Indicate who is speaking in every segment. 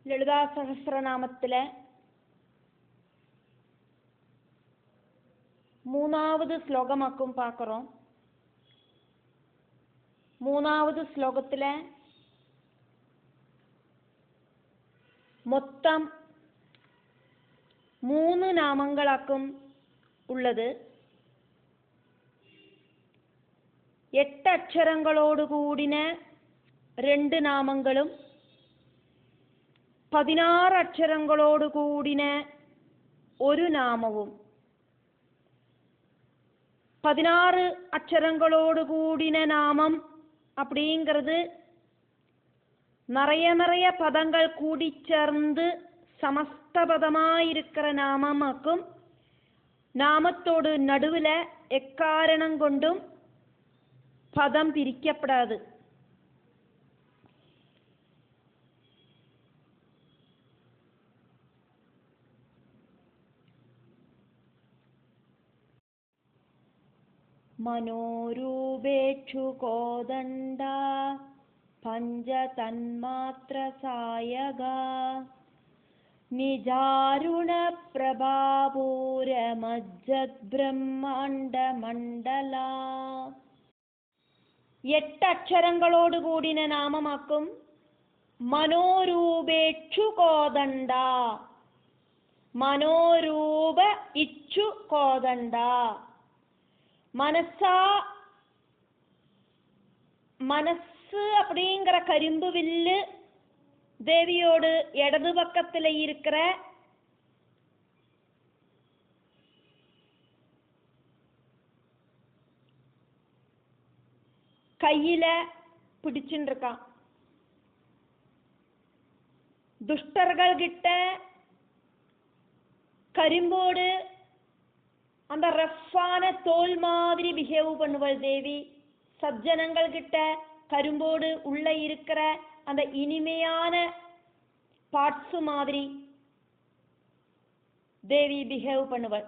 Speaker 1: ലളിതാ സഹസ്രനാമത്തിലെ മൂന്നാவது ശ്ലോകമാക്കും பார்க்கிறோம். മൂന്നാவது ശ്ലോകത്തിലെ മൊത്തം 3 നാമങ്ങളാക്കും ഉള്ളത്. 8 അക്ഷരങ്ങളോട് കൂടിന 2 നാമങ്ങളും 16 അക്ഷരങ്ങളോട് കൂടിന ഒരു നാമവും 16 அச்சரங்களோடு கூடின நாமம் அப்படிங்கிறது நிறைய பதங்கள் கூடி சேர்ந்து சமஸ்த பதமாயிருக்கிற நாமமாக்கும். நாமத்தோடு நடுவில் எக்காரணம் கொண்டும் பதம் பிரிக்கப்படாது. മനോരൂപേക്ഷു കോദണ്ഡ പഞ്ചതന്മാത്ര സായക നിജാരുണ പ്രഭാപൂര മജ്ജത് ബ്രഹ്മാണ്ഡ മണ്ഡല. 8 അക്ഷരങ്ങളോട് കൂടിന നാമമാക്കും മനോരൂപേക്ഷു കോദണ്ഡ. മനോരൂപ ഇച്ചു കോദണ്ഡ. மனசு அப்படிங்கிற கரும்பு வில்லு தேவியோடு இடது பக்கத்தில் இருக்கிற கையில பிடிச்சுட்டு இருக்கான். துஷ்டர்கள் கிட்ட கரும்போடு அந்த ரஃப்பான தோல் மாதிரி பிஹேவ் பண்ணுவள் தேவி. சஜ்ஜனங்கள் கிட்ட கரும்போடு உள்ள இருக்கிற அந்த இனிமையான பார்ட்ஸ் மாதிரி தேவி பிஹேவ் பண்ணுவள்.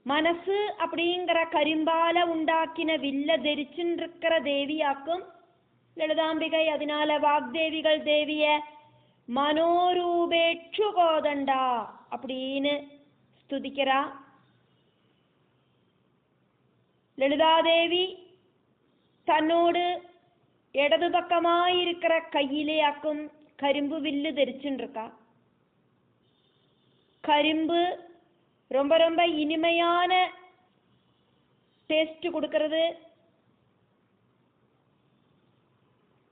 Speaker 1: மனசு அப்படிங்கிற கரும்பால உண்டாக்கின வில்ல தரிச்சுருக்கிற தேவியாக்கும் லலிதாம்பிகை. அதனால வாக்தேவிகள் தேவிய மனோரூபேட்சு கோதண்டா அப்படின்னு ஸ்துதிக்கிறா. லலிதாதேவி தன்னோடு இடது பக்கமாயிருக்கிற கையிலேயாக்கும் கரும்பு வில்லு தரிச்சுருக்கா. கரும்பு ரொம்ப ரொம்ப இனிமையான டேஸ்ட் கொடுக்கிறது.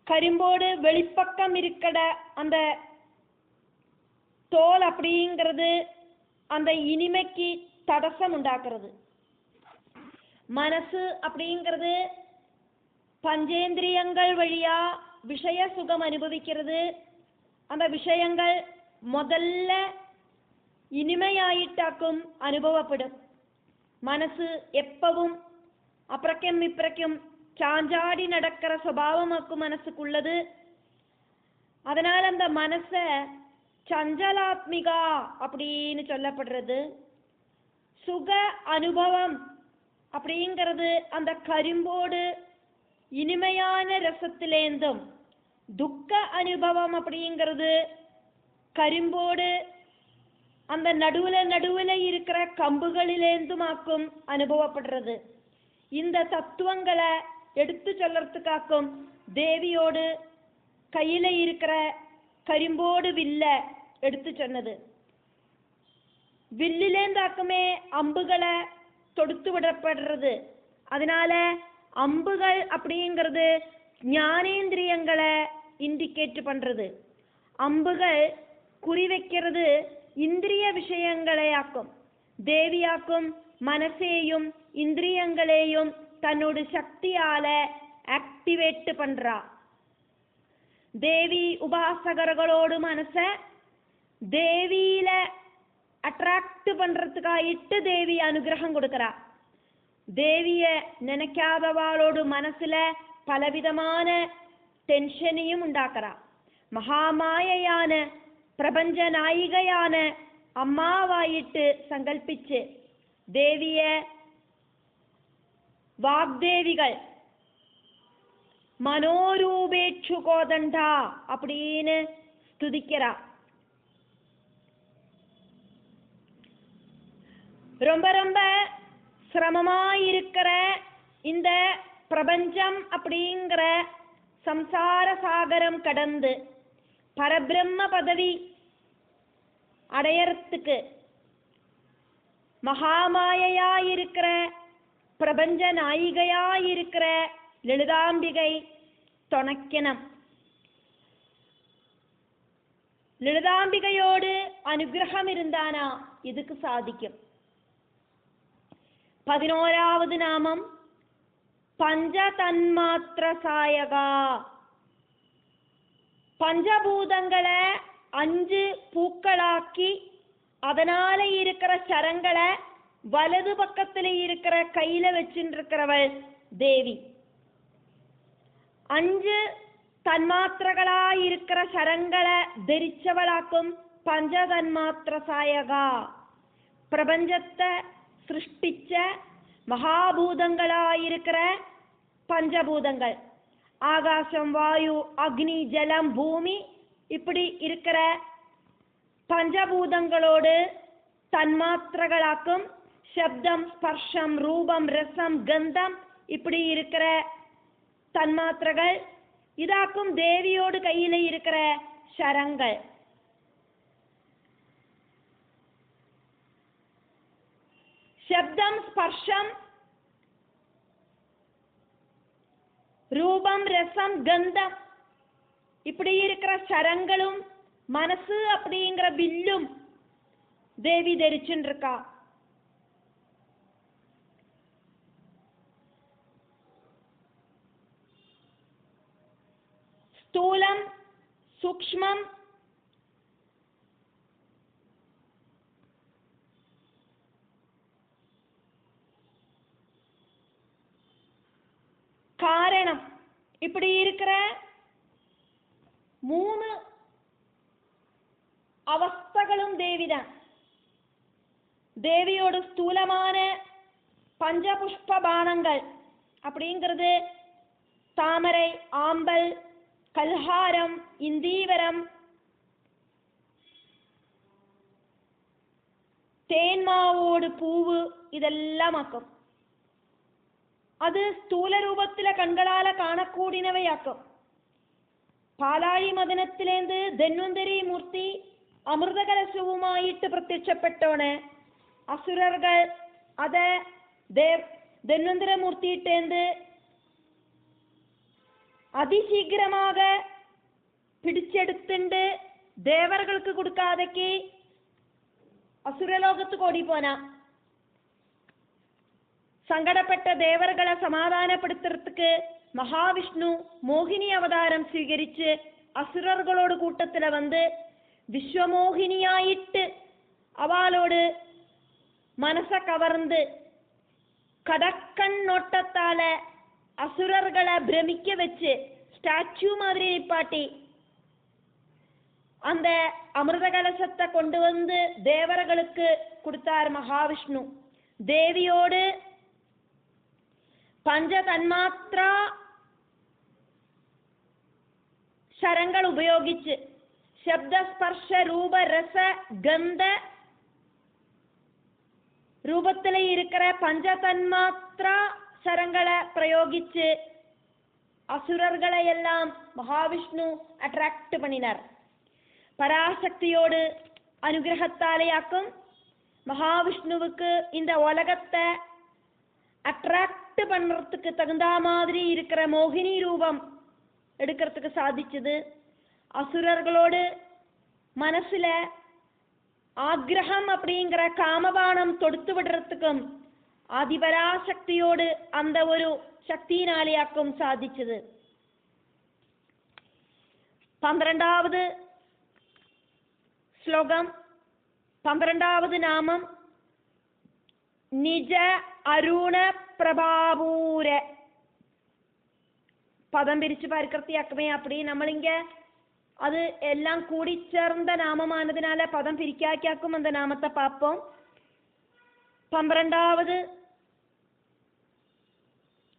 Speaker 1: கரும்போடு வெளிப்பக்கம் இருக்கிற அந்த தோல் அப்படிங்கிறது அந்த இனிமைக்கு தடசம் உண்டாக்குறது. மனசு அப்படிங்கிறது பஞ்சேந்திரியங்கள் வழியா விஷய சுகம் அனுபவிக்கிறது. அந்த விஷயங்கள் முதல்ல இனிமையாயிட்டாக்கும் அனுபவப்படும். மனசு எப்பவும் அப்புறக்கும் இப்புறக்கும் சாஞ்சாடி நடக்கிற சுபாவமாக்கும் மனசுக்குள்ளது. அதனால அந்த மனச சஞ்சலாத்மிகா அப்படின்னு சொல்லப்படுறது. சுக அனுபவம் அப்படிங்கிறது அந்த கரும்போடு இனிமையான ரசத்திலேந்தும், துக்க அனுபவம் அப்படிங்கிறது கரும்போடு அந்த நடுவுல இருக்கிற கம்புகளிலேந்துமாக்கும் அனுபவப்படுறது. இந்த தத்துவங்களை எடுத்து சொல்றதுக்காக்கும் தேவியோடு கையில இருக்கிற கரும்போடு வில்ல எடுத்து சொன்னது. வில்லிலேந்தாக்குமே அம்புகளை தொடுத்து விடப்படுறது. அதனால அம்புகள் அப்படிங்கிறது ஞானேந்திரியங்களை இண்டிகேட் பண்றது. அம்புகள் குறி வைக்கிறது இந்திரிய விஷயங்களையாக்கும். தேவியாக்கும் மனசேயும் இந்திரியங்களையும் தன்னோட சக்தியால ஆக்டிவேட் பண்றா. தேவி உபாசகர்களோடு மனச தேவியில அட்ராக்ட் பண்றதுக்காயிட்டு தேவி அனுகிரகம் கொடுக்கறா. தேவிய நினைக்காதவாளோடு மனசுல பலவிதமான டென்ஷனையும் உண்டாக்குறா. மகாமாயான பிரபஞ்ச நாயிகையான அம்மாவாயிட்டு சங்கல்பிச்சு தேவிய வாக்தேவிகள் மனோரூபேட்சு கோதண்டா அப்படின்னு துதிக்கிறா. ரொம்ப ரொம்ப சிரமமாயிருக்கிற இந்த பிரபஞ்சம் அப்படிங்கிற சம்சார சாகரம் கடந்து பரபிரம்ம பதவி அடையறதுக்கு மகாமாயையாயிருக்கிற பிரபஞ்ச நாயிகையாயிருக்கிற லலிதாம்பிகை துணைக்கணும். ലളിതാംബികയോട് അനുഗ്രഹം ഇരുന്നാനാ ഇതൊക്കെ സാധിക്കും. 11ാவது നാമം പഞ്ചതന്മാത്ര സായക. பஞ்சபூதங்களை 5 பூக்களாக்கி அதனால இருக்கிற சரங்களை வலது பக்கத்துல இருக்கிற கையில வச்சிருக்கிறவள் தேவி. 5 തന്മാത്രകളായിരിക്കുന്ന ശരങ്ങളെ ധരിച്ചവളാക്കും പഞ്ചതന്മാത്ര സായക. പ്രപഞ്ചത്തെ സൃഷ്ടിച്ച മഹാഭൂതങ്ങളായിരിക്കുന്ന പഞ്ചഭൂതങ്ങൾ, ആകാശം, വായു, അഗ്നി, ജലം, ഭൂമി, இப்படி இருக்கிற பஞ்சபூதங்களோடு தன்மாத்திரங்களாக்கும் சப்தம், ஸ்பர்ஷம், ரூபம், ரசம், கந்தம் இப்படி இருக்கிற தன்மாத்திரங்கள் இதாக்கும் தேவியோடு கையில இருக்கிற சரங்கள். சப்தம், ஸ்பர்ஷம், ரூபம், ரசம், கந்தம் இப்படி இருக்கிற சரங்களும் மனசு அப்படிங்கிற வில்லும் தேவி தரிச்சுட்டு இருக்கா. ஸ்தூலம், சூக்ஷ்மம், காரணம் இப்படி இருக்கிற 3 அவஸ்தைகளும் தேவிதான். தேவியோட ஸ்தூலமான பஞ்சபுஷ்ப பானங்கள் அப்படிங்கிறது தாமரை, ஆம்பல், கல்ஹாரம், இந்தீவரம், தேன்மாவோடு பூவு இதெல்லாம் ஆக்கும். அது ஸ்தூல ரூபத்தில கண்களால കാണக்கூடிനവയാക്കും. പാലാഴി മദനത്തിലേന്ത് ധന്വന്തരി മൂർത്തി അമൃതകലശവുമായിട്ട് പ്രത്യക്ഷപ്പെട്ടോണ് അസുരர்கள் അത് ധന്വന്തര മൂർത്തിയിട്ടേന്ത് അതിശീഘ്രமாக പിടിച്ചെടുത്തിണ്ട് ദേവർക്ക് കൊടുക്കാതെക്ക് അസുരലോകത്ത് ഓടിപ്പോന. സങ്കടപ്പെട്ട ദേവകളെ സമാധാനപ്പെടുത്തുறதுக்கு മഹാവിഷ്ണു മോഹിനി അവതാരം സ്വീകരിച്ച് അസുരர்களோട് കൂട്ടത്തില് വന്ന് വിശ്വമോഹിനിയായിട്ട് അവളോട് മനസ്സ കവർന്ന് കടക്കണ്ണോട്ടത്താല് அசுரர்களை பிரமிக்க வச்சு ஸ்டாச்சு மாதிரி நிப்பாட்டி அந்த அமிர்த கலசத்தை கொண்டு வந்து தேவர்களுக்கு கொடுத்தார் மகாவிஷ்ணு. தேவியோடு பஞ்ச தன்மாத்ரா ശരങ്ങൾ ഉപയോഗിച്ച് ശബ്ദ, സ്പർശ, രൂപ, രസ, ഗന്ധ രൂപത്തിലെ இருக்கிற பஞ்சதன்மாத்ரா ശരങ്ങളെ പ്രയോഗിച്ച് അസുരர்களையெல்லாம் மகாவிஷ்ணு அட்ராக்ட் பண்ணினார். பராசக்தியோடு அனுகிரகத்தாலேயாக்கும் மகாவிஷ்ணுவுக்கு இந்த உலகத்தை அட்ராக்ட் பண்றதுக்கு தகுந்த மாதிரி இருக்கிற மோகினி ரூபம் எடுக்கிறதுக்கு சாதிச்சது. அசுரர்களோடு மனசுல ஆக்ரஹம் அப்படிங்கிற காமபானம் தொடுத்து விடுறதுக்கும் ஆதிபராசக்தியோடு அந்த ஒரு சக்தியினாலேயாக்கும் சாதிச்சது. 12வது ശ്ലോകം 12வது നാമം നിജ അരുണ പ്രഭാപൂര. പദം പിരിച്ച് പരികൃതിയാക്കുമേ. அப்படி നമ്മളിങ്ക அது எல்லாம் கூடி சேர்ந்த நாமமானதுனால பதம் பிரிக்காக்கும் அந்த நாமத்தை பார்ப்போம். 12வது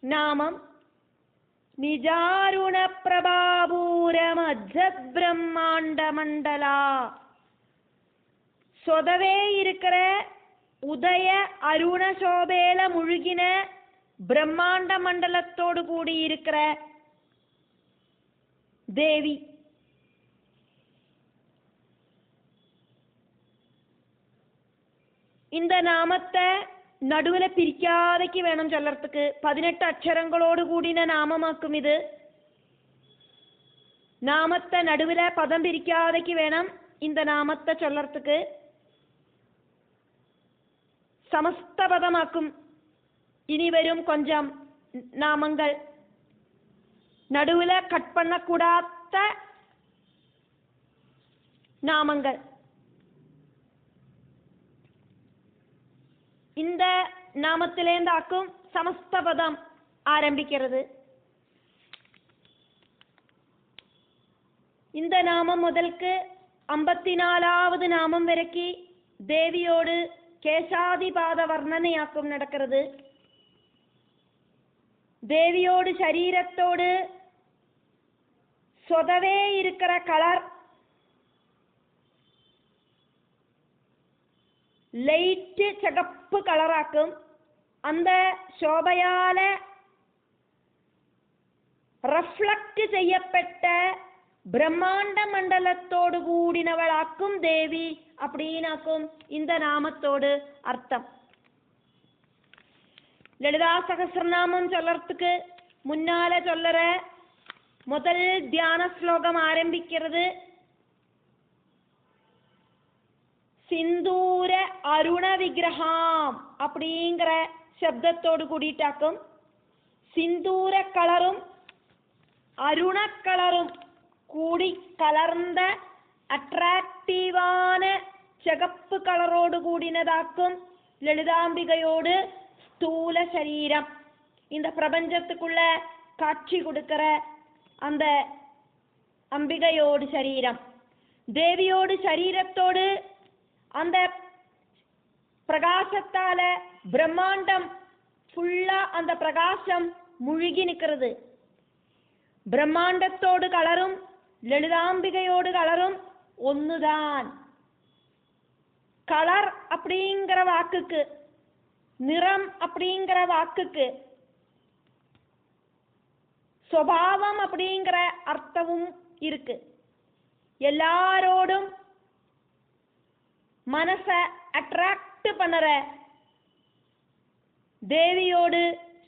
Speaker 1: நாமம் நிஜாருண பிரபாபூரமஜத் பிரம்மாண்ட மண்டலா. சொதவே இருக்கிற உதய அருண சோபேல முழுகின பிரம்மாண்ட மண்டலத்தோடு கூடி இருக்கிற தேவி. இந்த நாமத்தை நடுவுல பிரிக்காதைக்கு வேணும் சொல்லறதுக்கு. 18 அக்ஷரங்களோடு கூடின நாமமாக்கும் இது. நாமத்தை நடுவுல பதம் பிரிக்காதைக்கு வேணும் இந்த நாமத்தை சொல்லறதுக்கு. சமஸ்த பதமாக்கும். இனி வரும் கொஞ்சம் நாமங்கள் நடுவுல கட் பண்ணக்கூடாத நாமங்கள். இந்த நாமத்திலேந்தாக்கும் சமஸ்த பதம் ஆரம்பிக்கிறது. இந்த நாமம் முதலுக்கு 54வது நாமம் வரைக்கு தேவியோடு கேசாதிபாத வர்ணனையாக்கும் நடக்கிறது. தேவியோடு சரீரத்தோடு சொதவே இருக்கிற கலர் லைட் சிகப்பு கலராக்கும். அந்த சோபையால ரெஃப்ளக்ட் செய்யப்பட்ட பிரம்மாண்ட மண்டலத்தோடு கூடினவளாக்கும் தேவி அப்படின்னாக்கும் இந்த நாமத்தோடு அர்த்தம். லலிதா சகஸ்ரநாமம் சொல்லறதுக்கு முன்னால சொல்லற முதல் தியான ஸ்லோகம் ஆரம்பிக்கிறது சிந்தூர அருண விக்கிரகாம் அப்படிங்கிற சப்தத்தோடு கூடிட்டாக்கும். சிந்தூர கலரும் அருண கலரும் கூடி கலர்ந்த அட்ராக்டிவான சிகப்பு கலரோடு கூடினதாக்கும் லலிதாம்பிகையோடு ஸ்தூல சரீரம். இந்த பிரபஞ்சத்துக்குள்ள காட்சி கொடுக்கிற அந்த அம்பிகையோடு சரீரம். தேவியோடு சரீரத்தோடு அந்த பிரகாசத்தால பிரம்மாண்டம் ஃபுல்லா அந்த பிரகாசம் முழுகி நிற்கிறது. பிரம்மாண்டத்தோடு கலரும் லலிதாம்பிகையோடு கலரும் ஒண்ணுதான். கலர் அப்படிங்கிற வாக்குக்கு, நிறம் அப்படிங்கிற வாக்குக்கு சுபாவம் அப்படிங்கிற அர்த்தமும் இருக்கு. எல்லாரோடும் மனச அட்ராக்ட் பண்ணுற தேவியோடு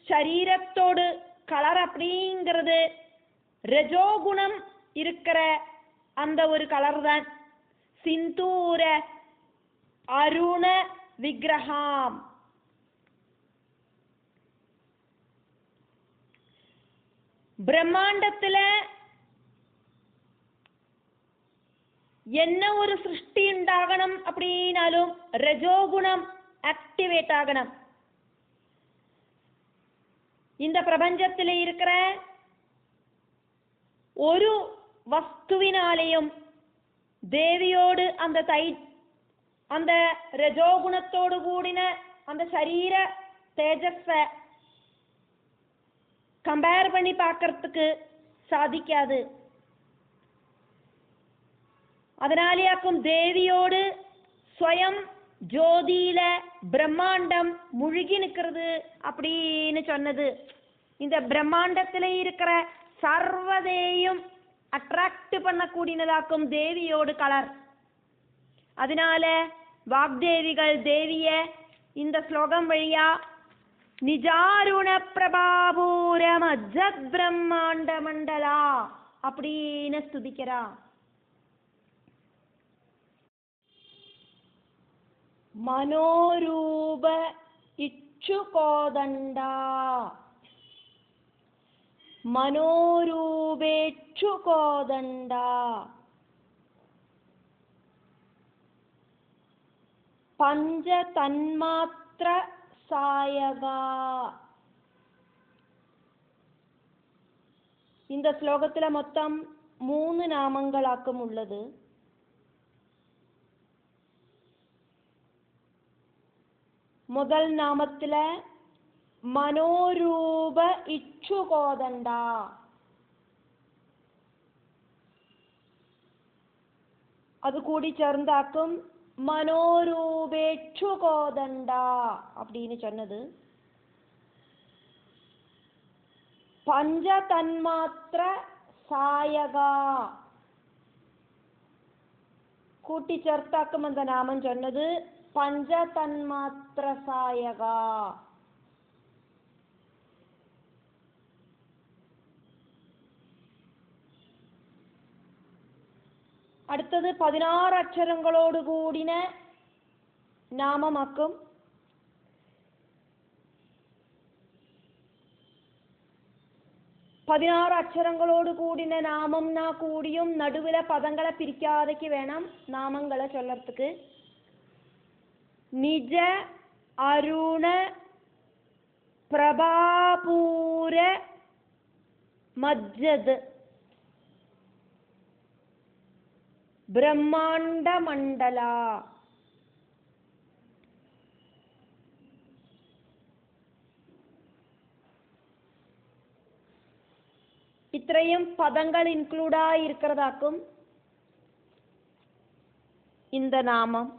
Speaker 1: சரீரத்தோடு கலர் அப்படிங்கிறது ரஜோகுணம் இருக்கிற அந்த ஒரு கலர் தான் சிந்தூர அருண விக்கிரகாம். பிரம்மாண்டத்துல என்ன ஒரு சிருஷ்டி உண்டாகணும் அப்படின்னாலும் ரஜோகுணம் ஆக்டிவேட் ஆகணும். இந்த பிரபஞ்சத்தில் இருக்கிற ஒரு வஸ்துவினாலேயும் தேவியோடு அந்த ரஜோகுணத்தோடு கூடின அந்த சரீர தேஜஸ கம்பேர் பண்ணி பார்க்கறதுக்கு சாதிக்காது. அதனாலேயாக்கும் தேவியோடு ஸ்வயம் ஜோதியில பிரம்மாண்டம் முழுகி நிற்கிறது அப்படின்னு சொன்னது. இந்த பிரம்மாண்டத்தில் இருக்கிற சர்வதையும் அட்ராக்ட் பண்ணக்கூடியதாக்கும் தேவியோடு கலர். அதனால வாக்தேவிகள் தேவிய இந்த ஸ்லோகம் வழியா நிஜாருண பிரபாபூரம் அஜத் பிரம்மாண்ட மண்டலா அப்படின்னு ஸ்துதிக்கிறா. மனோரூப இச்சுகோதண்டா மனோரூபேச்சுகோதண்டா பஞ்ச தன்மாத்திர சாயகா. இந்த ஸ்லோகத்துல மொத்தம் 3 நாமங்களாக்கம் உள்ளது. முதல் நாமத்துல மனோரூப இச்சுகோதண்டா அது கூடி சேர்ந்தாக்கும் மனோரூபேட்சு கோதண்டா அப்படின்னு சொன்னது. பஞ்ச தன்மாத்திர சாயகா கூட்டி சேர்த்தாக்கும் அந்த நாமம் சொன்னது பஞ்ச தன்மாத்திர சாயகா. அடுத்தது 16 அக்ஷரங்களோடு கூடின நாமமாக்கும். പതിനാറ് അക്ഷരങ്ങളോട് കൂടിന നാമംനാ കൂടിയും നടുവിലെ പദങ്ങളെ പിരിക്കാതേക്ക് വേണം നാമങ്ങളെ ചൊല്ലർത്തുക്ക്. നിജ അരുണ പ്രഭാപൂര മജ്ജദ് ബ്രഹ്മാണ്ഡ മണ്ഡല. ഇത്രയും പദങ്ങൾ ഇൻക്ലൂഡായി ഇരിക്കുന്നതാക്കും இந்த நாமம்.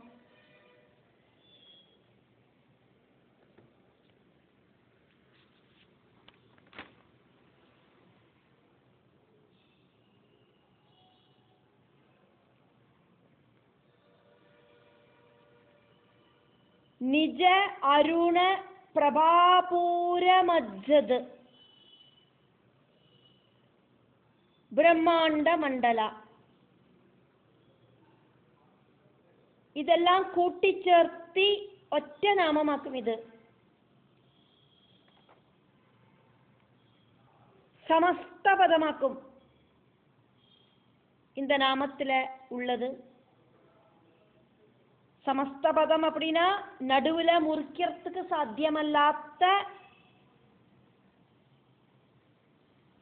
Speaker 1: നിജ അരുണ പ്രഭാപൂര മജ്ജദ് ബ്രഹ്മാണ്ഡ മണ്ഡല. ഇതെല്ലാം കൂട്ടിച്ചേർത്തി ഒറ്റ നാമമാക്കും. ഇത് സമസ്ത പദമാക്കും இந்த நாமத்தில் உள்ளது. സമസ്ത പദം அப்படின்னா நடுவில் முறிக்கிறதுக்கு சாத்தியமல்லாத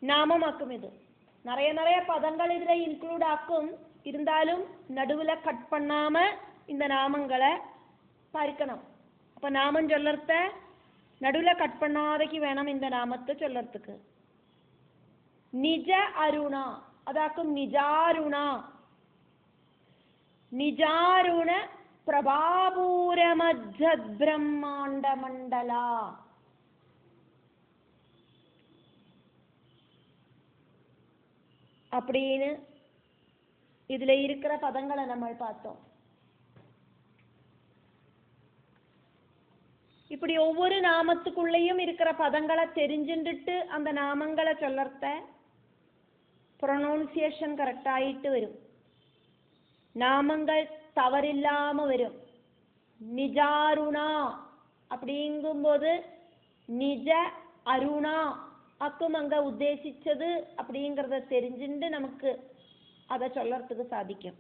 Speaker 1: நாமமாக்கும். இது நிறைய பதங்கள் இதில் இன்க்ளூட் ஆக்கும். இருந்தாலும் நடுவில் கட் பண்ணாம இந்த நாமங்களை பறிக்கணும். அப்போ நாமம் சொல்லறத நடுவில் கட் பண்ணாதைக்கு வேணும் இந்த நாமத்தை சொல்லறதுக்கு. நிஜ அருணா அதாக்கும் நிஜாருணா. நிஜாருண பிரபாபூர மஜ்ஜத் பிரம்மாண்ட மண்டலா. அப்படின்னு இதுல இருக்கிற பதங்களை நம்ம பார்த்தோம். இப்படி ஒவ்வொரு நாமத்துக்குள்ளேயும் இருக்கிற பதங்களை தெரிஞ்சுட்டு அந்த நாமங்களை சொல்லறத പ്രൊനൗൺസിയേഷൻ കറക്റ്റായിട്ട് വരും. നാമങ്ങൾ തവറില്ലാമ വരും. നിജാരുണ அப்படிங்கும்போது நிஜ அருணா அக்கும் அங்க உத்தேசிச்சது அப்படிங்கிறத தெரிஞ்சுட்டு நமக்கு அதை சொல்லறதுக்கு சாதிக்கும்.